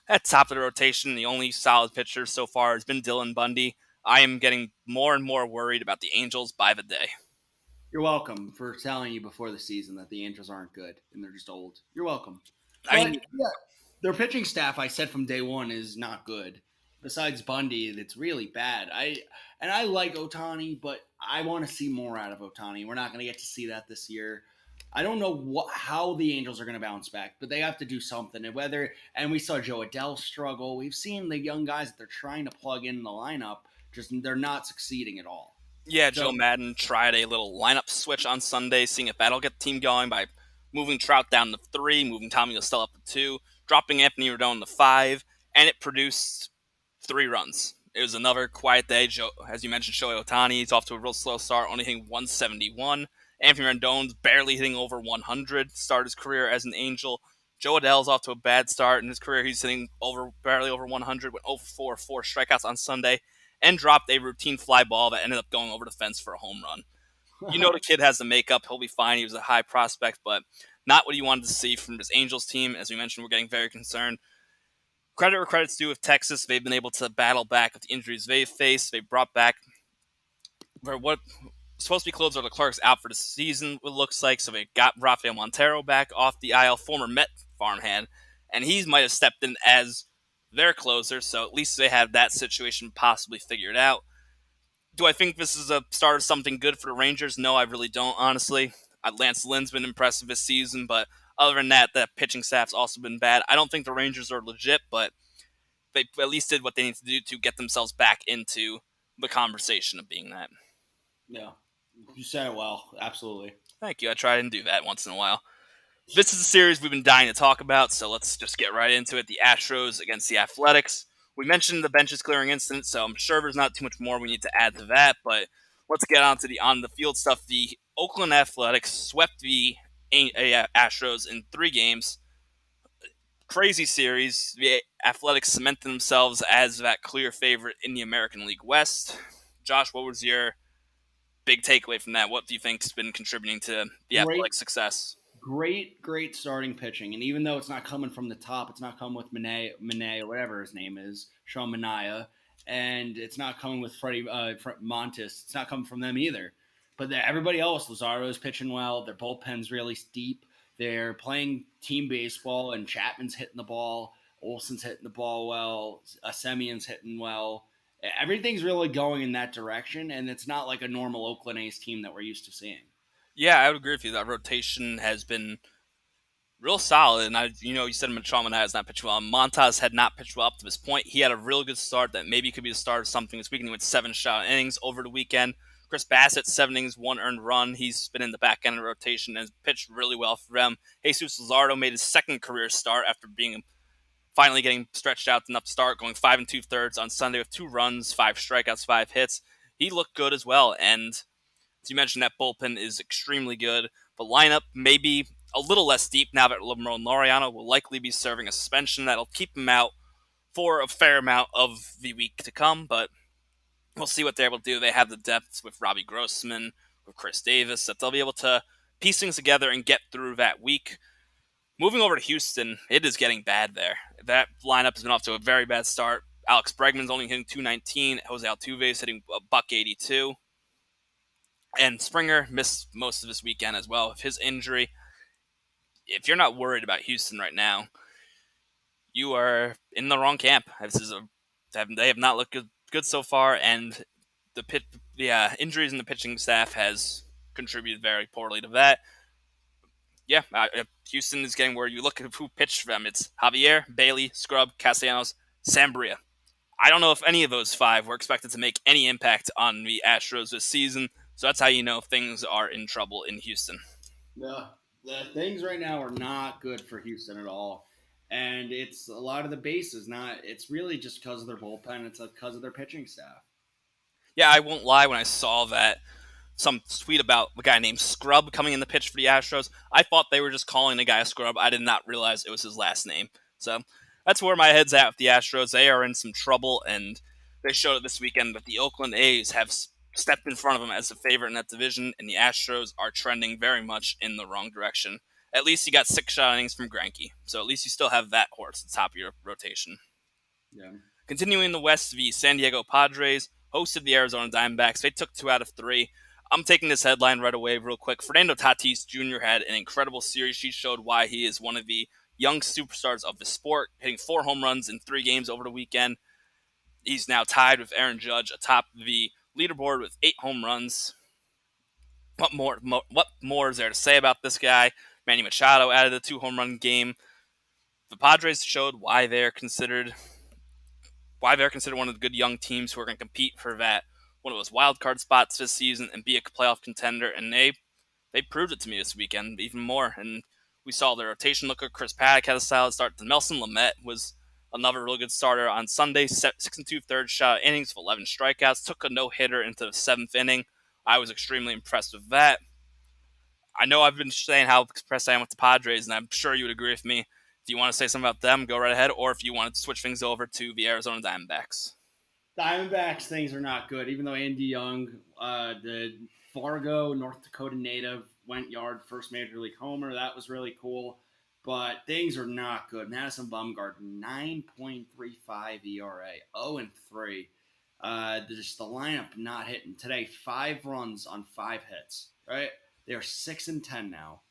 at top of the rotation, the only solid pitcher so far has been Dylan Bundy. I am getting more and more worried about the Angels by the day. You're welcome for telling you before the season that the Angels aren't good and they're just old. You're welcome. I But mean, yeah, their pitching staff, I said from day one, is not good. Besides Bundy, it's really bad. I like Ohtani, but I want to see more out of Ohtani. We're not going to get to see that this year. I don't know how the Angels are going to bounce back, but they have to do something. And we saw Joe Adele struggle. We've seen the young guys that they're trying to plug in the lineup. Just they're not succeeding at all. Yeah, Joe So Madden tried a little lineup switch on Sunday, seeing if that'll get the team going by moving Trout down to 3, moving Tommy Estelle up to 2, dropping Anthony Rodon to 5, and it produced 3 runs. It was another quiet day. Joe, as you mentioned, Shohei Ohtani, he's off to a real slow start, only hitting 171. Anthony Rendon's barely hitting over 100, started his career as an Angel. Joe Adell's off to a bad start in his career. He's hitting barely over 100, went 0 for 4, 4 strikeouts on Sunday, and dropped a routine fly ball that ended up going over the fence for a home run. You know the kid has the makeup. He'll be fine. He was a high prospect, but not what you wanted to see from this Angels team. As we mentioned, we're getting very concerned. Credit where credit's due with Texas. They've been able to battle back with the injuries they've faced. They brought back what was supposed to be closer to Clark's out for the season, it looks like. So they got Rafael Montero back off the IL, former Met farmhand, and he might have stepped in as their closer. So at least they have that situation possibly figured out. Do I think this is a start of something good for the Rangers? No, I really don't, honestly. Lance Lynn's been impressive this season, but other than that, the pitching staff's also been bad. I don't think the Rangers are legit, but they at least did what they need to do to get themselves back into the conversation of being that. yeah, you said it well. Absolutely. Thank you. I try and do that once in a while. This is a series we've been dying to talk about, so let's just get right into it. The Astros against the Athletics. We mentioned the benches clearing incident, so I'm sure there's not too much more we need to add to that, but let's get on to the on-the-field stuff. The Oakland Athletics swept the Astros in 3 games. Crazy series. The Athletics cemented themselves as that clear favorite in the American League West. Josh, what was your big takeaway from that? What do you think's been contributing to the Great, Athletics' success? great starting pitching. And even though it's not coming from the top, it's not coming with Mane or whatever his name is, Sean Manaea, and it's not coming with Freddie Montes. It's not coming from them either. But everybody else, Lazardo's pitching well. Their bullpen's really deep. They're playing team baseball, and Chapman's hitting the ball. Olson's hitting the ball well. Semion's hitting well. Everything's really going in that direction, and it's not like a normal Oakland A's team that we're used to seeing. Yeah, I would agree with you. That rotation has been real solid. And you said Machado has not pitched well. Montas had not pitched well up to this point. He had a real good start that maybe could be the start of something this weekend. He went 7 shutout innings over the weekend. Chris Bassett, 7 innings, 1 earned run. He's been in the back end of the rotation and has pitched really well for them. Jesus Luzardo made his second career start after being finally getting stretched out enough to start, going 5 2/3 on Sunday with 2 runs, 5 strikeouts, 5 hits. He looked good as well. And as you mentioned, that bullpen is extremely good. The lineup may be a little less deep now that Ramon Laureano will likely be serving a suspension that'll keep him out for a fair amount of the week to come, but we'll see what they're able to do. They have the depth with Robbie Grossman, with Chris Davis, that they'll be able to piece things together and get through that week. Moving over to Houston, it is getting bad there. That lineup has been off to a very bad start. Alex Bregman's only hitting 219. Jose Altuve is hitting a $182. And Springer missed most of this weekend as well with his injury. If you're not worried about Houston right now, you are in the wrong camp. They have not looked good so far, and the injuries in the pitching staff has contributed very poorly to that. Yeah, Houston is getting where you look at who pitched for them. It's Javier, Bailey, Scrub, Castellanos, Sambria. I don't know if any of those 5 were expected to make any impact on the Astros this season, so that's how you know things are in trouble in Houston. Yeah, the things right now are not good for Houston at all. And it's a lot of the bases. It's really just because of their bullpen. It's because of their pitching staff. Yeah, I won't lie, when I saw that some tweet about a guy named Scrub coming in the pitch for the Astros, I thought they were just calling the guy a Scrub. I did not realize it was his last name. So that's where my head's at with the Astros. They are in some trouble, and they showed it this weekend, but the Oakland A's have stepped in front of them as a favorite in that division, and the Astros are trending very much in the wrong direction. At least you got 6 shot innings from Greinke, so at least you still have that horse at the top of your rotation. Yeah. Continuing in the West, the San Diego Padres hosted the Arizona Diamondbacks. They took 2 out of 3. I'm taking this headline right away real quick. Fernando Tatis Jr. had an incredible series. He showed why he is one of the young superstars of the sport, hitting 4 home runs in 3 games over the weekend. He's now tied with Aaron Judge atop the leaderboard with 8 home runs. What more is there to say about this guy? Manny Machado added a 2 home run game. The Padres showed why they're considered why they're considered one of the good young teams who are going to compete for that one of those wild card spots this season and be a playoff contender. And they proved it to me this weekend even more. And we saw the rotation look good. Chris Paddock had a solid start. Nelson Lamet was another really good starter on Sunday. 6 2 thirds shot innings of 11 strikeouts. Took a no hitter into the seventh inning. I was extremely impressed with that. I know I've been saying how impressed I am with the Padres, and I'm sure you would agree with me. If you want to say something about them, go right ahead. Or if you want to switch things over to the Arizona Diamondbacks. Diamondbacks things are not good, even though Andy Young, the Fargo, North Dakota native, went yard first major league homer. That was really cool. But things are not good. Madison Bumgarner, 9.35 ERA, 0-3. Just the lineup not hitting today. 5 runs on 5 hits. Right, they are 6-10 now.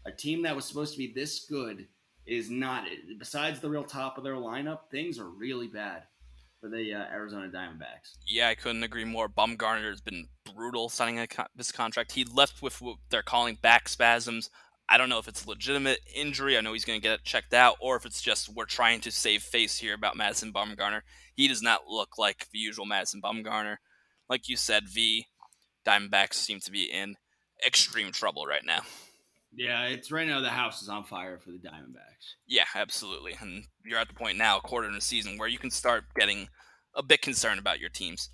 A team that was supposed to be this good is not. Besides the real top of their lineup, things are really bad for the Arizona Diamondbacks. Yeah, I couldn't agree more. Bumgarner has been brutal signing this contract. He left with what they're calling back spasms. I don't know if it's a legitimate injury. I know he's going to get it checked out, or if it's just we're trying to save face here about Madison Bumgarner. He does not look like the usual Madison Bumgarner. Like you said, the Diamondbacks seem to be in extreme trouble right now. Yeah, it's right now the house is on fire for the Diamondbacks. Yeah, absolutely. And you're at the point now, a quarter in the season, where you can start getting a bit concerned about your teams.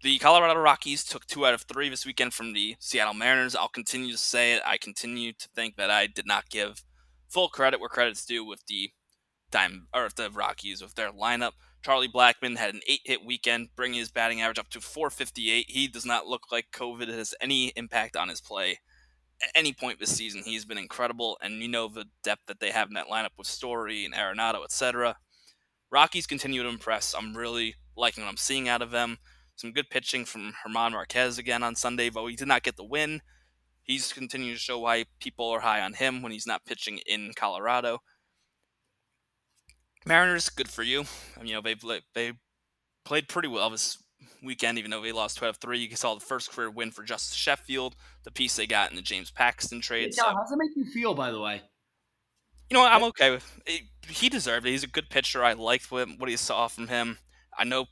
The Colorado Rockies took 2 out of 3 this weekend from the Seattle Mariners. I'll continue to say it. I continue to think that I did not give full credit where credit's due with the the Rockies with their lineup. Charlie Blackmon had an 8-hit weekend, bringing his batting average up to 458. He does not look like COVID has any impact on his play at any point this season. He's been incredible, and you know the depth that they have in that lineup with Story and Arenado, etc. Rockies continue to impress. I'm really liking what I'm seeing out of them. Some good pitching from German Marquez again on Sunday, though he did not get the win. He's continuing to show why people are high on him when he's not pitching in Colorado. Mariners, good for you. They played pretty well this weekend, even though they lost 12-3. You saw the first career win for Justice Sheffield, the piece they got in the James Paxton trade. Yeah, how does that make you feel, by the way? You know what? I'm okay with it. He deserved it. He's a good pitcher. I liked what he saw from him. I know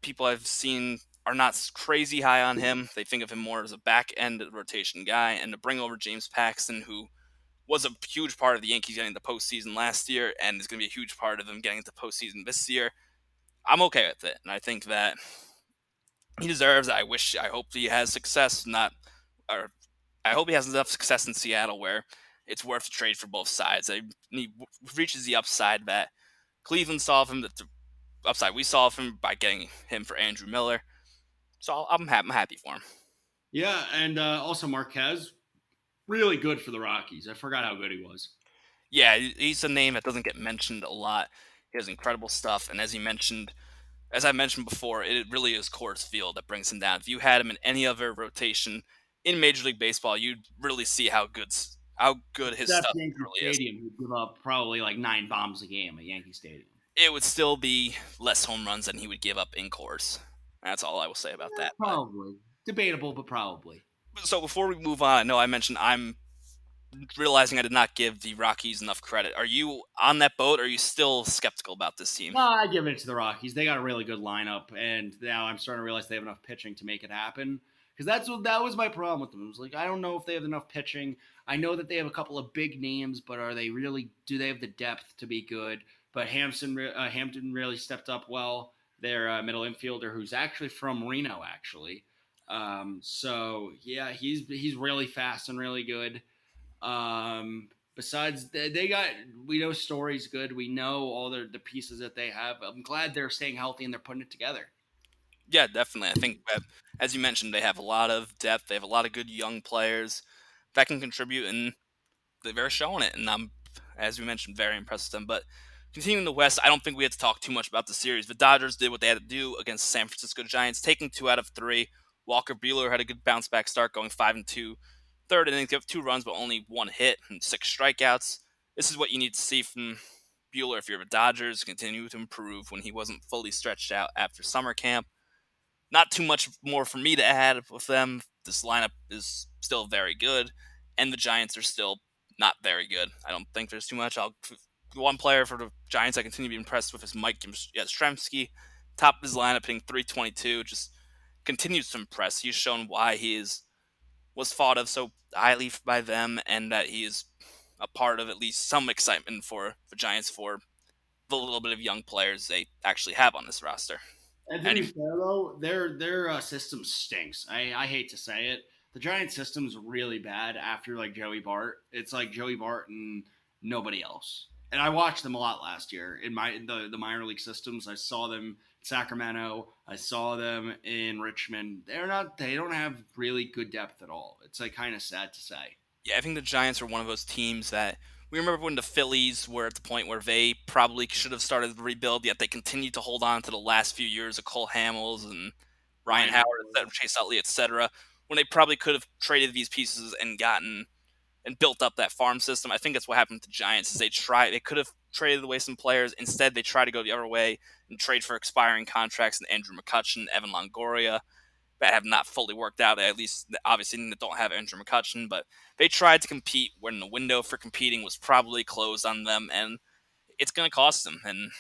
people I've seen are not crazy high on him. They think of him more as a back end rotation guy. And to bring over James Paxton, who was a huge part of the Yankees getting the postseason last year and is going to be a huge part of them getting the postseason this year, I'm okay with it. And I think that he deserves it. I hope he has success, or I hope he has enough success in Seattle where it's worth the trade for both sides. He reaches the upside that Cleveland saw of him, the upside we saw of him by getting him for Andrew Miller. So I'm happy for him. Yeah, and also Marquez, really good for the Rockies. I forgot how good he was. Yeah, he's a name that doesn't get mentioned a lot. He has incredible stuff, and as I mentioned before, it really is Coors Field that brings him down. If you had him in any other rotation in Major League Baseball, you'd really see how good his That's stuff Yankee really is. Stadium. He'd give up probably like 9 bombs a game at Yankee Stadium. It would still be less home runs than he would give up in Coors. That's all I will say about that. Probably. Debatable, but probably. So before we move on, I know I mentioned I'm realizing I did not give the Rockies enough credit. Are you on that boat, or are you still skeptical about this team? No, I give it to the Rockies. They got a really good lineup, and now I'm starting to realize they have enough pitching to make it happen. Because that was my problem with them. It was like, I don't know if they have enough pitching. I know that they have a couple of big names, but do they have the depth to be good? But Hampton really stepped up well. Their middle infielder, who's actually from Reno, actually. So yeah, he's really fast and really good. Besides, we know Story's good. We know all the pieces that they have. I'm glad they're staying healthy and they're putting it together. Yeah, definitely. I think that, as you mentioned, they have a lot of depth. They have a lot of good young players that can contribute, and they're showing it. And I'm, as we mentioned, very impressed with them. But continuing the West, I don't think we had to talk too much about the series. The Dodgers did what they had to do against the San Francisco Giants, taking 2 out of 3. Walker Buehler had a good bounce back start, going 5-2. Third inning, they have 2 runs, but only 1 hit and 6 strikeouts. This is what you need to see from Buehler if you're the Dodgers. Continue to improve when he wasn't fully stretched out after summer camp. Not too much more for me to add with them. This lineup is still very good, and the Giants are still not very good. I don't think there's too much. I'll The one player for the Giants I continue to be impressed with is Mike Yastrzemski, top of his lineup, hitting 322. Just continues to impress. He's shown why was thought of so highly by them, and that he is a part of at least some excitement for the Giants for the little bit of young players they actually have on this roster. And to And be fair, though, their system stinks. I hate to say it. The Giants system's really bad after like Joey Bart. It's like Joey Bart and nobody else. And I watched them a lot last year in the minor league systems. I saw them in Sacramento. I saw them in Richmond. They don't have really good depth at all. It's like kind of sad to say. yeah, I think the Giants are one of those teams that we remember when the Phillies were at the point where they probably should have started the rebuild, yet they continued to hold on to the last few years of Cole Hamels and Ryan Ryan Howard, Howard. Chase Utley, etc. When they probably could have traded these pieces and gotten and built up that farm system. I think that's what happened to the Giants. Is they could have traded away some players. Instead, they try to go the other way and trade for expiring contracts and Andrew McCutchen, Evan Longoria, that have not fully worked out. They at least obviously don't have Andrew McCutchen, but they tried to compete when the window for competing was probably closed on them, and it's going to cost them. And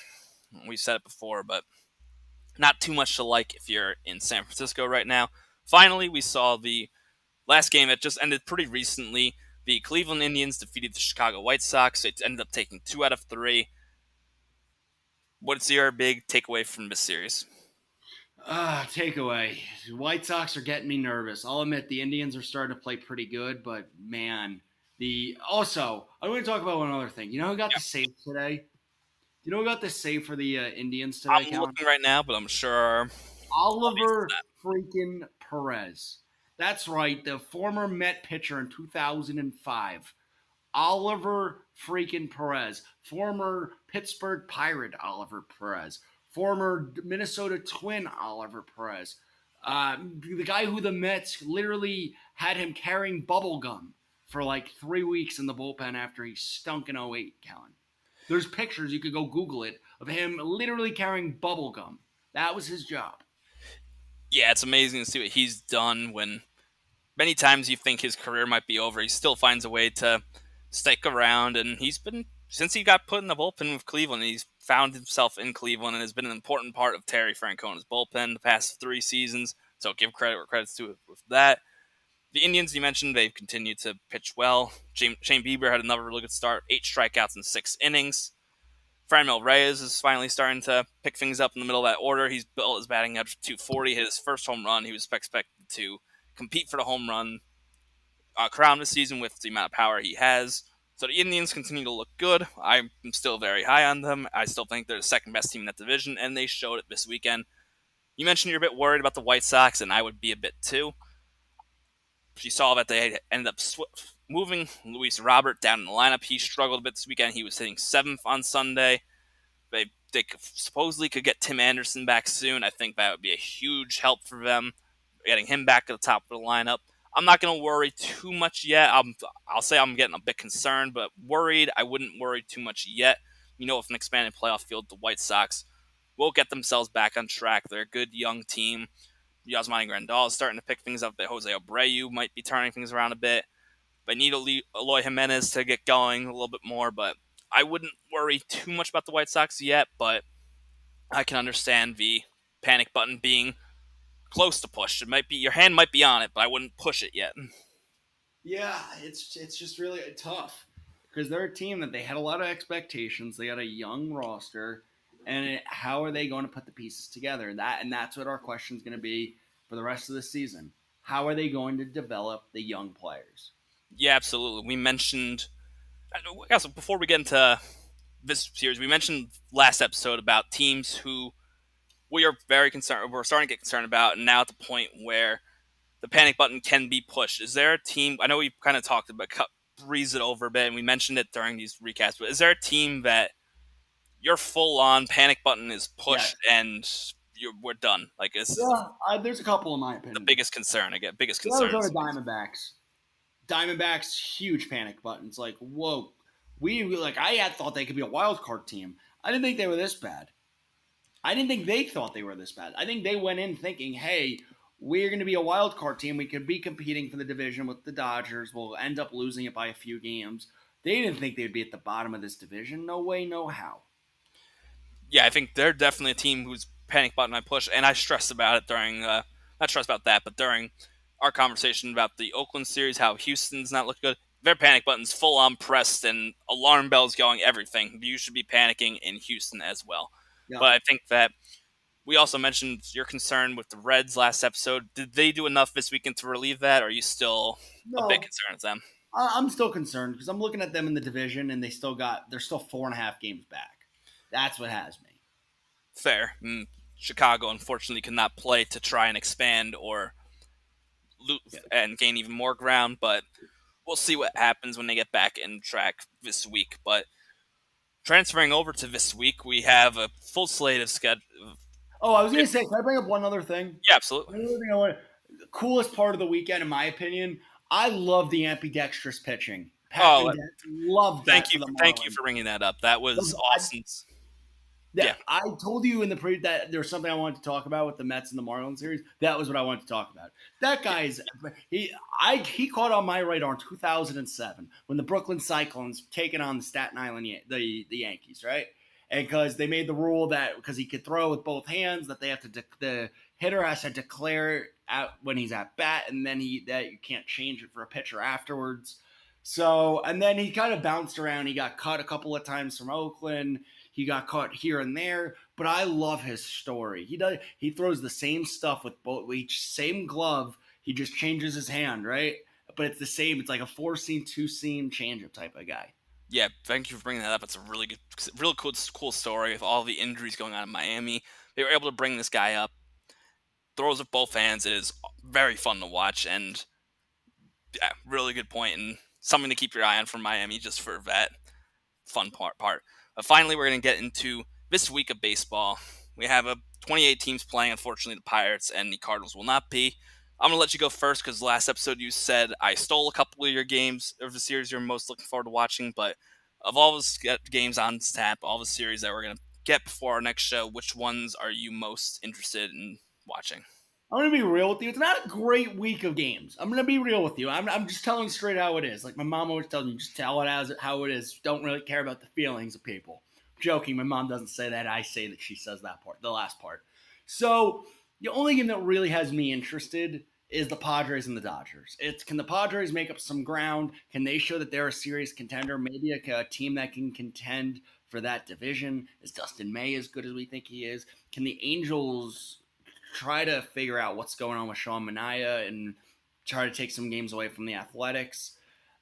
we said it before, but not too much to like if you're in San Francisco right now. Finally, we saw the last game that just ended pretty recently. The Cleveland Indians defeated the Chicago White Sox. It ended up taking 2 out of 3. What's your big takeaway from this series? Takeaway. White Sox are getting me nervous. I'll admit the Indians are starting to play pretty good, but man, I want to talk about one other thing. You know who got the save today? You know who got the save for the Indians today, I'm Calvin? looking right now, but I'm sure. Oliver freaking Perez. That's right, the former Met pitcher in 2005. Oliver freaking Perez, former Pittsburgh Pirate Oliver Perez, former Minnesota Twin Oliver Perez, the guy who the Mets literally had him carrying bubble gum for like 3 weeks in the bullpen after he stunk in '08, Kellen. There's pictures, you could go Google it, of him literally carrying bubble gum. That was his job. Yeah, it's amazing to see what he's done when many times you think his career might be over. He still finds a way to stick around, and he's been, since he got put in the bullpen with Cleveland, he's found himself in Cleveland and has been an important part of Terry Francona's bullpen the past 3 seasons. So give credit where credit's due with that. The Indians, you mentioned, they've continued to pitch well. Shane Bieber had another really good start, 8 strikeouts in 6 innings. Franmil Reyes is finally starting to pick things up in the middle of that order. He's built his batting average to 240, hit his first home run. He was expected to compete for the home run crown this season with the amount of power he has. So the Indians continue to look good. I'm still very high on them. I still think they're the second best team in that division, and they showed it this weekend. You mentioned you're a bit worried about the White Sox, and I would be a bit too. You saw that they ended up moving Luis Robert down in the lineup. He struggled a bit this weekend. He was hitting 7th on Sunday. They supposedly could get Tim Anderson back soon. I think that would be a huge help for them, getting him back at the top of the lineup. I'm not going to worry too much yet. I'll say I'm getting a bit concerned, but worried, I wouldn't worry too much yet. You know, with an expanded playoff field, the White Sox will get themselves back on track. They're a good young team. Yasmani Grandal is starting to pick things up. Jose Abreu might be turning things around a bit. They need Eloy Jimenez to get going a little bit more, but I wouldn't worry too much about the White Sox yet, but I can understand the panic button being close to push. It might be, your hand might be on it, but I wouldn't push it yet. Yeah, it's just really tough because they're a team that they had a lot of expectations. They had a young roster, and how are they going to put the pieces together? That's what our question is going to be for the rest of the season. How are they going to develop the young players? Yeah, absolutely. We mentioned, before we get into this series, we mentioned last episode about teams who we are very concerned, we're starting to get concerned about, and now at the point where the panic button can be pushed. Is there a team, I know we kind of talked about, breeze it over a bit, and we mentioned it during these recasts, but is there a team that your full-on panic button is pushed and we're done? Like, There's a couple in my opinion. The biggest concern, biggest The concern. Arizona Diamondbacks. Diamondbacks, huge panic buttons. Like, whoa. I had thought they could be a wild card team. I didn't think they were this bad. I didn't think they thought they were this bad. I think they went in thinking, hey, we're going to be a wild card team. We could be competing for the division with the Dodgers. We'll end up losing it by a few games. They didn't think they'd be at the bottom of this division. No way, no how. Yeah, I think they're definitely a team whose panic button I push, and I stressed about it during not stressed about that, but during our conversation about the Oakland series, how Houston's not looking good. Their panic button's full on pressed and alarm bells going, everything. You should be panicking in Houston as well. Yeah. But I think that we also mentioned your concern with the Reds last episode. Did they do enough this weekend to relieve that, or are you still a bit No, concerned with them? I'm still concerned because I'm looking at them in the division and they're still 4.5 games back. That's what has me. Fair. Chicago, unfortunately, cannot play to try and expand or Yeah. and gain even more ground, but we'll see what happens when they get back in track this week. But transferring over to this week, we have a full slate of schedule. Oh, I was going to say, can I bring up one other thing? Yeah, absolutely. Another thing I want. The coolest part of the weekend, in my opinion, I love the ambidextrous pitching. Pat Oh, Mendez loved that for the thank you Marlins. for bringing that up. That was I, awesome. yeah, Yeah, I told you in the pre that there was something I wanted to talk about with the Mets and the Marlins series. That was what I wanted to talk about. That guy's he caught on my radar in 2007 when the Brooklyn Cyclones taken on the Staten Island the Yankees, right? And because they made the rule that because he could throw with both hands, that they have to the hitter has to declare out when he's at bat, and then that you can't change it for a pitcher afterwards. So, and then he kind of bounced around. He got cut a couple of times from Oakland. He got caught here and there, but I love his story. He throws the same stuff with both each same glove. He just changes his hand, right? But it's the same. It's like a 4-seam, 2-seam changeup type of guy. yeah. Thank you for bringing that up. It's a really good, real cool story with all the injuries going on in Miami. They were able to bring this guy up, throws with both hands. It is very fun to watch, and yeah, really good point and something to keep your eye on from Miami just for that fun part. But finally, we're going to get into this week of baseball. We have a 28 teams playing. Unfortunately, the Pirates and the Cardinals will not be. I'm going to let you go first because last episode you said I stole a couple of your games of the series you're most looking forward to watching. But of all the games on tap, all the series that we're going to get before our next show, which ones are you most interested in watching? I'm gonna be real with you. It's not a great week of games. I'm gonna be real with you. I'm just telling straight how it is. Like my mom always tells me, just tell it as how it is. Don't really care about the feelings of people. Joking. My mom doesn't say that. I say that she says that part, the last part. So the only game that really has me interested is the Padres and the Dodgers. It's can the Padres make up some ground? Can they show that they're a serious contender? Maybe a team that can contend for that division. Is Dustin May as good as we think he is? Can the Angels try to figure out what's going on with Sean Manaea and try to take some games away from the Athletics?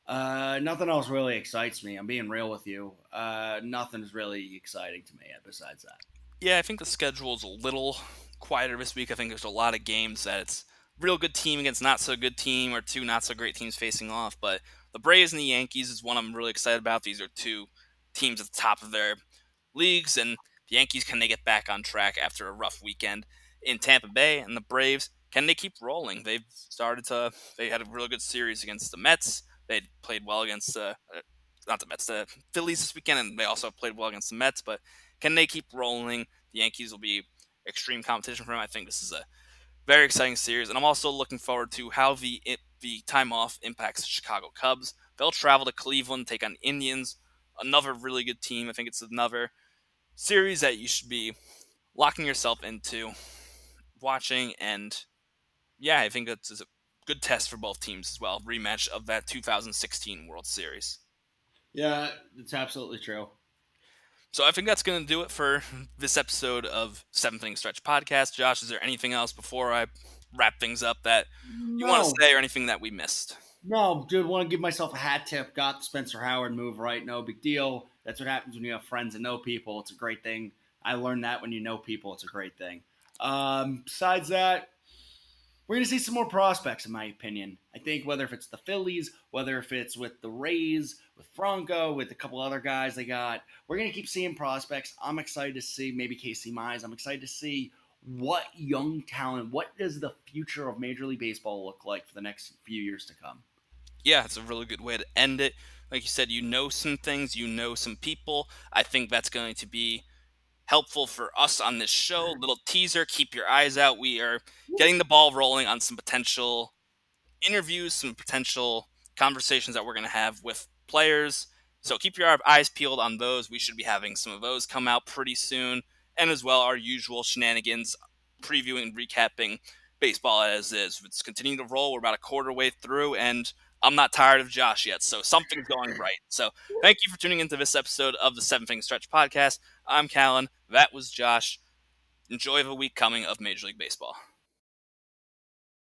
Nothing else really excites me. I'm being real with you. Nothing's really exciting to me besides that. Yeah, I think the schedule is a little quieter this week. I think there's a lot of games that it's real good team against not so good team or two not so great teams facing off. But the Braves and the Yankees is one I'm really excited about. These are two teams at the top of their leagues, and the Yankees, can they get back on track after a rough weekend in Tampa Bay? And the Braves, can they keep rolling? They had a really good series against the Mets. They played well against not the Mets, the Phillies this weekend, and they also played well against the Mets. But can they keep rolling? The Yankees will be extreme competition for them. I think this is a very exciting series, and I'm also looking forward to how the time off impacts the Chicago Cubs. They'll travel to Cleveland, take on Indians, another really good team. I think it's another series that you should be locking yourself into watching, and yeah, I think that's a good test for both teams as well. Rematch of that 2016 World Series. Yeah, it's absolutely true. So I think that's going to do it for this episode of Seventh Inning Stretch Podcast. Josh, is there anything else before I wrap things up that you want to No, say or anything that we missed? no, dude. Want to give myself a hat tip. Got the Spencer Howard move right. No big deal. That's what happens when you have friends and know people. It's a great thing. I learned that when you know people, it's a great thing. Besides that, we're going to see some more prospects, in my opinion. I think whether if it's the Phillies, whether if it's with the Rays, with Franco, with a couple other guys they got, we're going to keep seeing prospects. I'm excited to see maybe Casey Mize. I'm excited to see what young talent, what does the future of Major League Baseball look like for the next few years to come. Yeah, it's a really good way to end it. Like you said, you know some things, you know some people. I think that's going to be helpful for us on this show. Little teaser, keep your eyes out. We are getting the ball rolling on some potential interviews, some potential conversations that we're going to have with players, So keep your eyes peeled on those. We should be having some of those come out pretty soon. And as well, our usual shenanigans, previewing and recapping baseball as is. It's continuing to roll. We're about a quarter way through, and I'm not tired of Josh yet, so something's going right. So thank you for tuning into this episode of the Seven Thing Stretch podcast. I'm Callan. That was Josh. Enjoy the week coming of Major League Baseball.